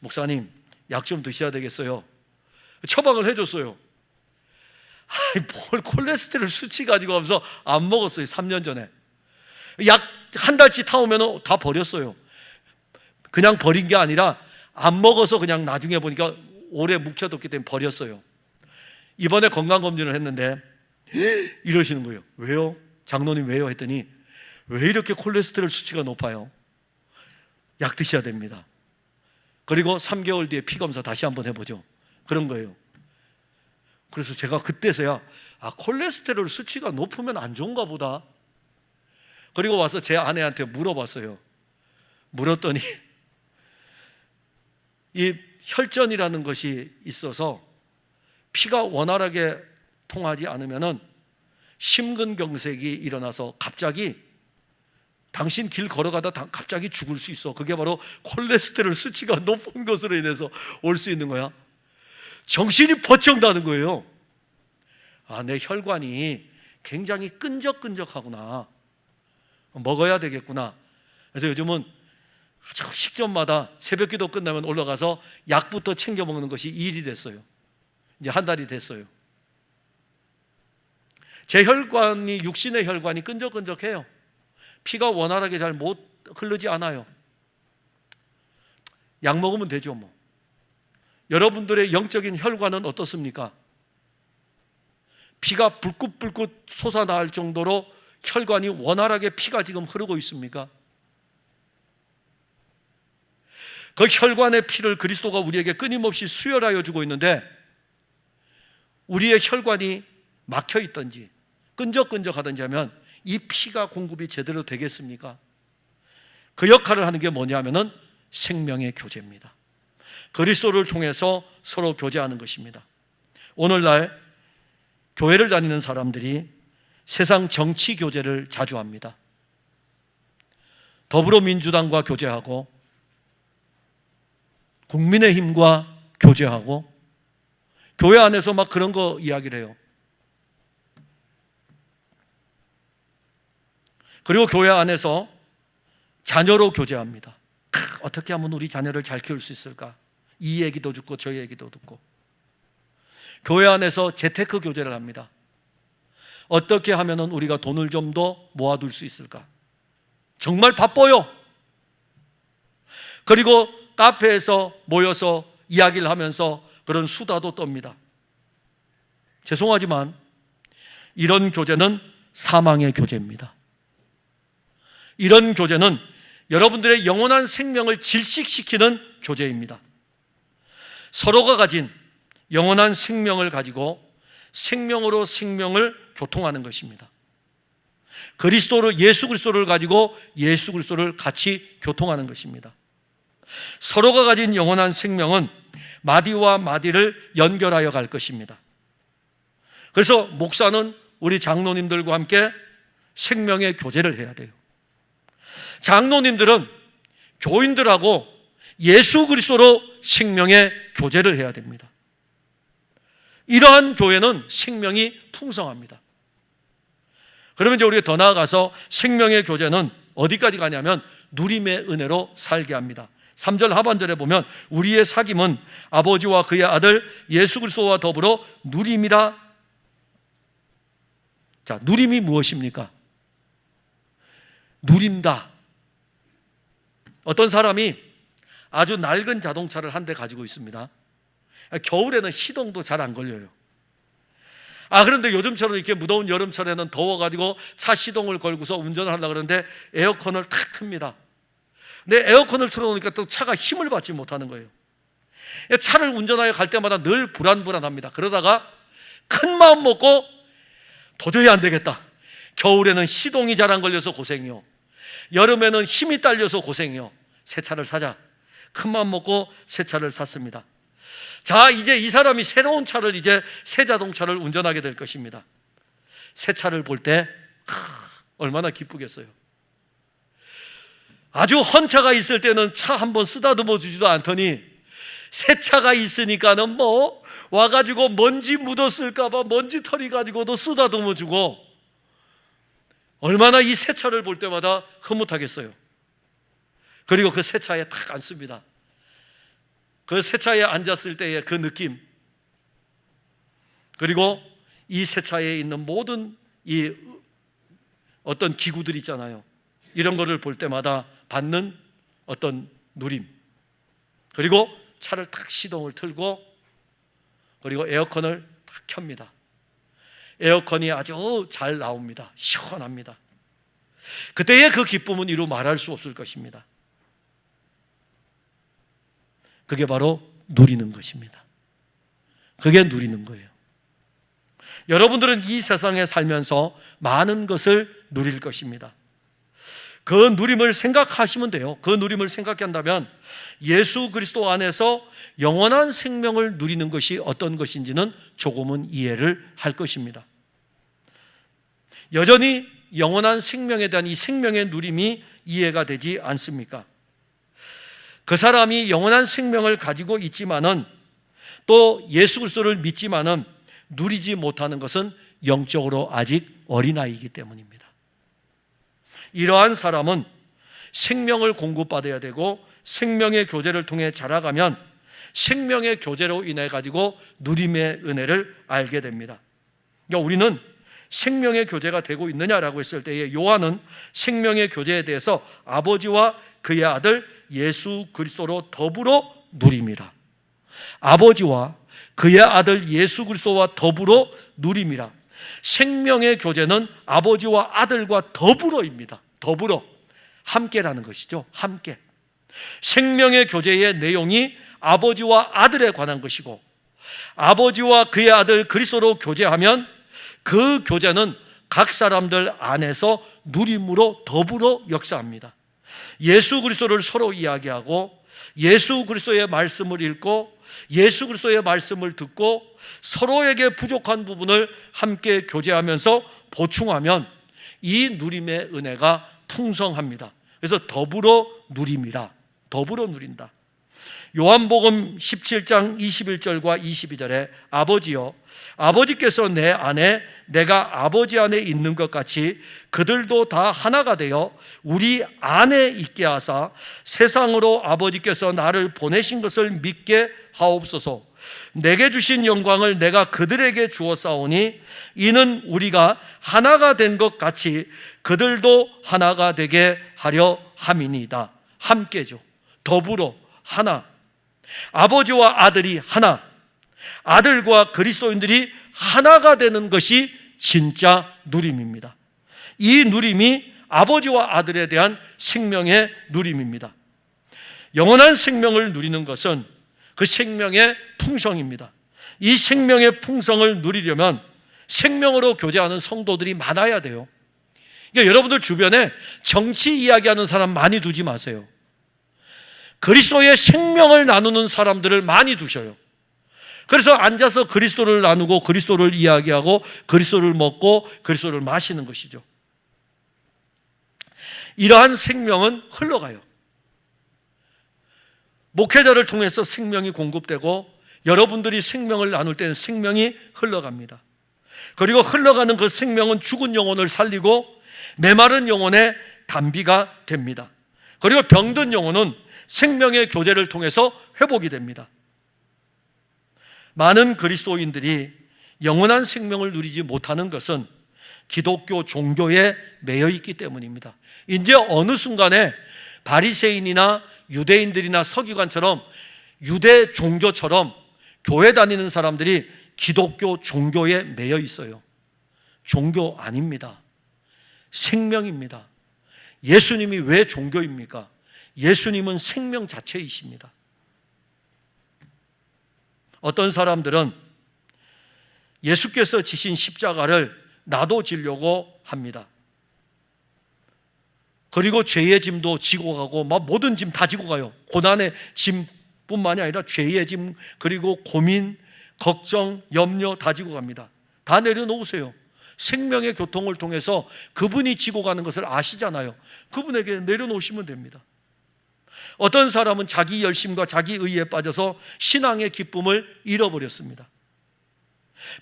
목사님 약 좀 드셔야 되겠어요. 처방을 해줬어요. 뭘 콜레스테롤 수치 가지고 하면서 안 먹었어요. 3년 전에 약 한 달치 타오면 다 버렸어요. 그냥 버린 게 아니라 안 먹어서 그냥 나중에 보니까 오래 묵혀뒀기 때문에 버렸어요. 이번에 건강검진을 했는데 이러시는 거예요. 왜요? 장로님 왜요? 했더니 왜 이렇게 콜레스테롤 수치가 높아요? 약 드셔야 됩니다. 그리고 3개월 뒤에 피검사 다시 한번 해보죠. 그런 거예요. 그래서 제가 그때서야 콜레스테롤 수치가 높으면 안 좋은가 보다. 그리고 와서 제 아내한테 물어봤어요. 물었더니 이 혈전이라는 것이 있어서 피가 원활하게 통하지 않으면 심근경색이 일어나서 갑자기 당신 길 걸어가다 갑자기 죽을 수 있어. 그게 바로 콜레스테롤 수치가 높은 것으로 인해서 올 수 있는 거야. 정신이 번쩍 나는 거예요. 내 혈관이 굉장히 끈적끈적하구나. 먹어야 되겠구나. 그래서 요즘은 식전마다 새벽기도 끝나면 올라가서 약부터 챙겨 먹는 것이 일이 됐어요. 이제 한 달이 됐어요. 제 혈관이, 육신의 혈관이 끈적끈적해요. 피가 원활하게 잘 못 흐르지 않아요. 약 먹으면 되죠 뭐. 여러분들의 영적인 혈관은 어떻습니까? 피가 불긋불긋 솟아나올 정도로 혈관이 원활하게 피가 지금 흐르고 있습니까? 그 혈관의 피를 그리스도가 우리에게 끊임없이 수혈하여 주고 있는데 우리의 혈관이 막혀 있든지 끈적끈적하든지 하면 이 피가 공급이 제대로 되겠습니까? 그 역할을 하는 게 뭐냐면은 생명의 교제입니다. 그리스도를 통해서 서로 교제하는 것입니다. 오늘날 교회를 다니는 사람들이 세상 정치 교제를 자주 합니다. 더불어민주당과 교제하고 국민의힘과 교제하고 교회 안에서 막 그런 거 이야기를 해요. 그리고 교회 안에서 자녀로 교제합니다. 어떻게 하면 우리 자녀를 잘 키울 수 있을까? 이 얘기도 듣고 저 얘기도 듣고. 교회 안에서 재테크 교제를 합니다. 어떻게 하면 우리가 돈을 좀 더 모아둘 수 있을까? 정말 바빠요. 그리고 카페에서 모여서 이야기를 하면서 그런 수다도 떱니다. 죄송하지만 이런 교제는 사망의 교제입니다. 이런 교제는 여러분들의 영원한 생명을 질식시키는 교제입니다. 서로가 가진 영원한 생명을 가지고 생명으로 생명을 교통하는 것입니다. 그리스도로 예수 그리스도를 가지고 예수 그리스도를 같이 교통하는 것입니다. 서로가 가진 영원한 생명은 마디와 마디를 연결하여 갈 것입니다. 그래서 목사는 우리 장로님들과 함께 생명의 교제를 해야 돼요. 장로님들은 교인들하고 예수 그리스도로 생명의 교제를 해야 됩니다. 이러한 교회는 생명이 풍성합니다. 그러면 이제 우리가 더 나아가서 생명의 교제는 어디까지 가냐면 누림의 은혜로 살게 합니다. 3절 하반절에 보면 우리의 사귐은 아버지와 그의 아들 예수 그리스도와 더불어 누림이라. 자, 누림이 무엇입니까? 누린다. 어떤 사람이 아주 낡은 자동차를 한 대 가지고 있습니다. 겨울에는 시동도 잘 안 걸려요. 그런데 요즘처럼 이렇게 무더운 여름철에는 더워가지고 차 시동을 걸고서 운전을 하려고 그러는데 에어컨을 탁 틉니다. 근데 에어컨을 틀어놓으니까 또 차가 힘을 받지 못하는 거예요. 차를 운전하여 갈 때마다 늘 불안불안합니다. 그러다가 큰 마음 먹고 도저히 안 되겠다. 겨울에는 시동이 잘 안 걸려서 고생이요, 여름에는 힘이 딸려서 고생이요, 새 차를 사자. 큰 마음 먹고 새 차를 샀습니다. 자, 이제 이 사람이 새로운 차를, 이제 새 자동차를 운전하게 될 것입니다. 새 차를 볼 때 얼마나 기쁘겠어요. 아주 헌 차가 있을 때는 차 한번 쓰다듬어 주지도 않더니 새 차가 있으니까는 뭐 와가지고 먼지 묻었을까봐 먼지털이 가지고도 쓰다듬어 주고, 얼마나 이 세차를 볼 때마다 흐뭇하겠어요. 그리고 그 세차에 탁 앉습니다. 그 세차에 앉았을 때의 그 느낌, 그리고 이 세차에 있는 모든 이 어떤 기구들 있잖아요. 이런 거를 볼 때마다 받는 어떤 누림, 그리고 차를 탁 시동을 틀고, 그리고 에어컨을 탁 켭니다. 에어컨이 아주 잘 나옵니다. 시원합니다. 그때의 그 기쁨은 이루 말할 수 없을 것입니다. 그게 바로 누리는 것입니다. 그게 누리는 거예요. 여러분들은 이 세상에 살면서 많은 것을 누릴 것입니다. 그 누림을 생각하시면 돼요. 그 누림을 생각한다면 예수 그리스도 안에서 영원한 생명을 누리는 것이 어떤 것인지는 조금은 이해를 할 것입니다. 여전히 영원한 생명에 대한 이 생명의 누림이 이해가 되지 않습니까? 그 사람이 영원한 생명을 가지고 있지만은, 또 예수 그리스도를 믿지만은 누리지 못하는 것은 영적으로 아직 어린아이이기 때문입니다. 이러한 사람은 생명을 공급받아야 되고, 생명의 교제를 통해 자라가면 생명의 교제로 인해 가지고 누림의 은혜를 알게 됩니다. 그러니까 우리는 생명의 교제가 되고 있느냐라고 했을 때에 요한은 생명의 교제에 대해서 아버지와 그의 아들 예수 그리스도로 더불어 누림이라, 아버지와 그의 아들 예수 그리스도와 더불어 누림이라. 생명의 교제는 아버지와 아들과 더불어입니다. 더불어, 함께라는 것이죠. 함께. 생명의 교제의 내용이 아버지와 아들에 관한 것이고, 아버지와 그의 아들 그리스도로 교제하면 그 교제는 각 사람들 안에서 누림으로 더불어 역사합니다. 예수 그리스도를 서로 이야기하고, 예수 그리스도의 말씀을 읽고, 예수 그리스도의 말씀을 듣고, 서로에게 부족한 부분을 함께 교제하면서 보충하면 이 누림의 은혜가 풍성합니다. 그래서 더불어 누림이라, 더불어 누린다. 요한복음 17장 21절과 22절에 아버지여, 아버지께서 내 안에 내가 아버지 안에 있는 것 같이 그들도 다 하나가 되어 우리 안에 있게 하사 세상으로 아버지께서 나를 보내신 것을 믿게 하옵소서. 내게 주신 영광을 내가 그들에게 주었사오니 이는 우리가 하나가 된 것 같이 그들도 하나가 되게 하려 함이니이다. 함께죠. 더불어 하나. 아버지와 아들이 하나, 아들과 그리스도인들이 하나가 되는 것이 진짜 누림입니다. 이 누림이 아버지와 아들에 대한 생명의 누림입니다. 영원한 생명을 누리는 것은 그 생명의 풍성입니다. 이 생명의 풍성을 누리려면 생명으로 교제하는 성도들이 많아야 돼요. 그러니까 여러분들 주변에 정치 이야기하는 사람 많이 두지 마세요. 그리스도의 생명을 나누는 사람들을 많이 두셔요. 그래서 앉아서 그리스도를 나누고 그리스도를 이야기하고 그리스도를 먹고 그리스도를 마시는 것이죠. 이러한 생명은 흘러가요. 목회자를 통해서 생명이 공급되고 여러분들이 생명을 나눌 때는 생명이 흘러갑니다. 그리고 흘러가는 그 생명은 죽은 영혼을 살리고 메마른 영혼의 단비가 됩니다. 그리고 병든 영혼은 생명의 교제를 통해서 회복이 됩니다. 많은 그리스도인들이 영원한 생명을 누리지 못하는 것은 기독교 종교에 매여 있기 때문입니다. 이제 어느 순간에 바리새인이나 유대인들이나 서기관처럼 유대 종교처럼 교회 다니는 사람들이 기독교 종교에 매여 있어요. 종교 아닙니다. 생명입니다. 예수님이 왜 종교입니까? 예수님은 생명 자체이십니다. 어떤 사람들은 예수께서 지신 십자가를 나도 지려고 합니다. 그리고 죄의 짐도 지고 가고 막 모든 짐 다 지고 가요. 고난의 짐뿐만이 아니라 죄의 짐, 그리고 고민, 걱정, 염려 다 지고 갑니다. 다 내려놓으세요. 생명의 교통을 통해서 그분이 지고 가는 것을 아시잖아요. 그분에게 내려놓으시면 됩니다. 어떤 사람은 자기 열심과 자기 의에 빠져서 신앙의 기쁨을 잃어버렸습니다.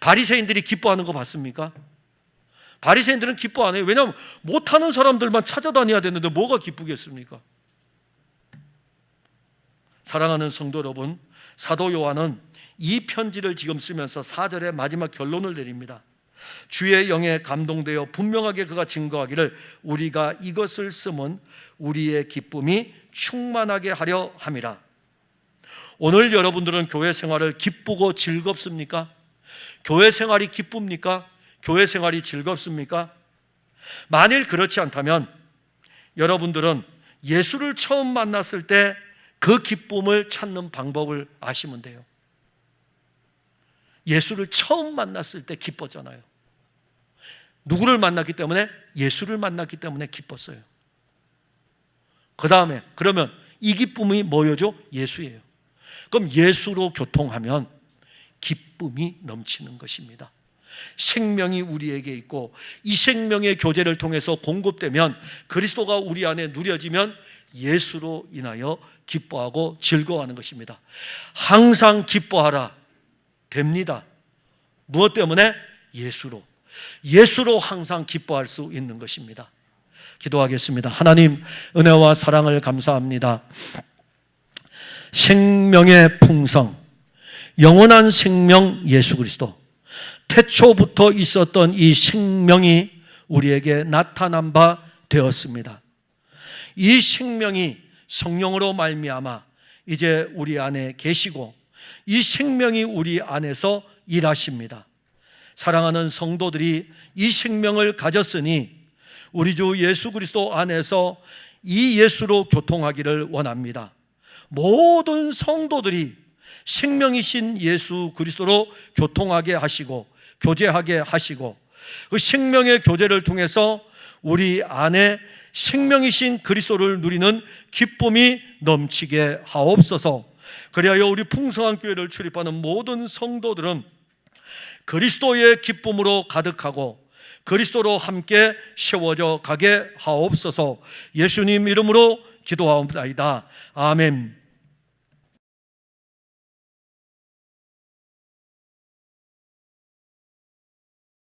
바리새인들이 기뻐하는 거 봤습니까? 바리새인들은 기뻐 안 해요. 왜냐하면 못하는 사람들만 찾아다녀야 되는데 뭐가 기쁘겠습니까? 사랑하는 성도 여러분, 사도 요한은 이 편지를 지금 쓰면서 4절의 마지막 결론을 내립니다. 주의 영에 감동되어 분명하게 그가 증거하기를 우리가 이것을 쓰면 우리의 기쁨이 충만하게 하려 함이라. 오늘 여러분들은 교회 생활을 기쁘고 즐겁습니까? 교회 생활이 기쁩니까? 교회 생활이 즐겁습니까? 만일 그렇지 않다면 여러분들은 예수를 처음 만났을 때 그 기쁨을 찾는 방법을 아시면 돼요. 예수를 처음 만났을 때 기뻤잖아요. 누구를 만났기 때문에? 예수를 만났기 때문에 기뻤어요. 그 다음에 그러면 이 기쁨이 뭐여죠? 예수예요. 그럼 예수로 교통하면 기쁨이 넘치는 것입니다. 생명이 우리에게 있고 이 생명의 교제를 통해서 공급되면, 그리스도가 우리 안에 누려지면 예수로 인하여 기뻐하고 즐거워하는 것입니다. 항상 기뻐하라 됩니다. 무엇 때문에? 예수로. 예수로 항상 기뻐할 수 있는 것입니다. 기도하겠습니다. 하나님, 은혜와 사랑을 감사합니다. 생명의 풍성, 영원한 생명 예수 그리스도, 태초부터 있었던 이 생명이 우리에게 나타난 바 되었습니다. 이 생명이 성령으로 말미암아 이제 우리 안에 계시고 이 생명이 우리 안에서 일하십니다. 사랑하는 성도들이 이 생명을 가졌으니 우리 주 예수 그리스도 안에서 이 예수로 교통하기를 원합니다. 모든 성도들이 생명이신 예수 그리스도로 교통하게 하시고 교제하게 하시고, 그 생명의 교제를 통해서 우리 안에 생명이신 그리스도를 누리는 기쁨이 넘치게 하옵소서. 그리하여 우리 풍성한 교회를 출입하는 모든 성도들은 그리스도의 기쁨으로 가득하고 그리스도로 함께 세워져 가게 하옵소서. 예수님 이름으로 기도하옵나이다. 아멘.